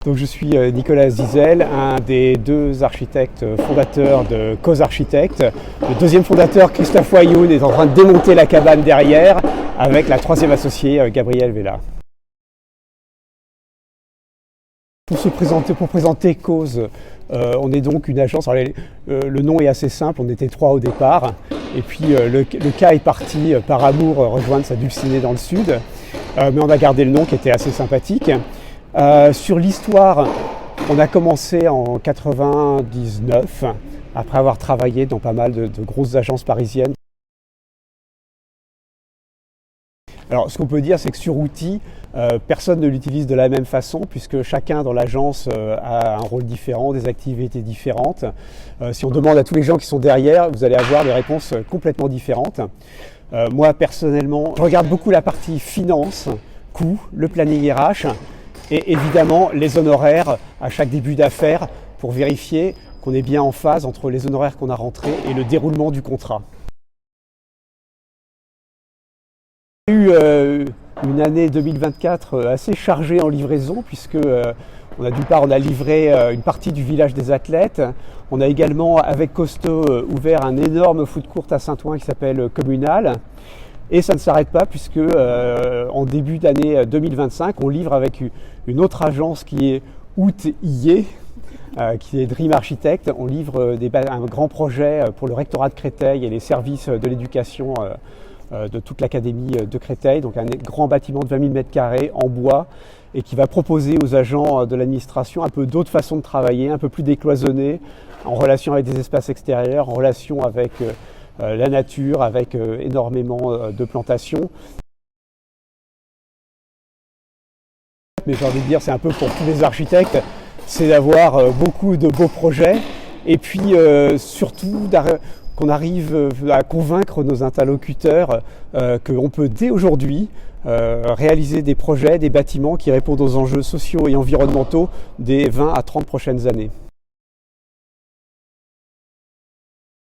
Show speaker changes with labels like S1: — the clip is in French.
S1: Donc je suis Nicolas Zizel, un des deux architectes fondateurs de Cause Architecte. Le deuxième fondateur, Christophe Wayoun, est en train de démonter la cabane derrière avec la troisième associée, Gabrielle Vella. Pour présenter Cause, on est donc une agence. Alors, le nom est assez simple, on était 3 au départ. Et puis le cas est parti par amour rejoindre sa dulcinée dans le sud. Mais on a gardé le nom qui était assez sympathique. Sur l'histoire, on a commencé en 99, après avoir travaillé dans pas mal de grosses agences parisiennes. Alors, ce qu'on peut dire, c'est que sur Outil, personne ne l'utilise de la même façon, puisque chacun dans l'agence a un rôle différent, des activités différentes. Si on demande à tous les gens qui sont derrière, vous allez avoir des réponses complètement différentes. Moi, personnellement, je regarde beaucoup la partie finance, coûts, le planning RH, et évidemment les honoraires à chaque début d'affaires pour vérifier qu'on est bien en phase entre les honoraires qu'on a rentrés et le déroulement du contrat. Il y a eu une année 2024 assez chargée en livraison puisque d'une part on a livré une partie du village des athlètes. On a également avec Costo ouvert un énorme food court à Saint-Ouen qui s'appelle Communal. Et ça ne s'arrête pas puisque en début d'année 2025, on livre avec une autre agence qui est Outillé, qui est Dream Architect. On livre un grand projet pour le rectorat de Créteil et les services de l'éducation de toute l'académie de Créteil. Donc un grand bâtiment de 20 000 m² en bois et qui va proposer aux agents de l'administration un peu d'autres façons de travailler, un peu plus décloisonnées, en relation avec des espaces extérieurs, en relation avec la nature, avec énormément de plantations. Mais j'ai envie de dire, c'est un peu pour tous les architectes, c'est d'avoir beaucoup de beaux projets et puis surtout qu'on arrive à convaincre nos interlocuteurs qu'on peut dès aujourd'hui réaliser des projets, des bâtiments qui répondent aux enjeux sociaux et environnementaux des 20 à 30 prochaines années.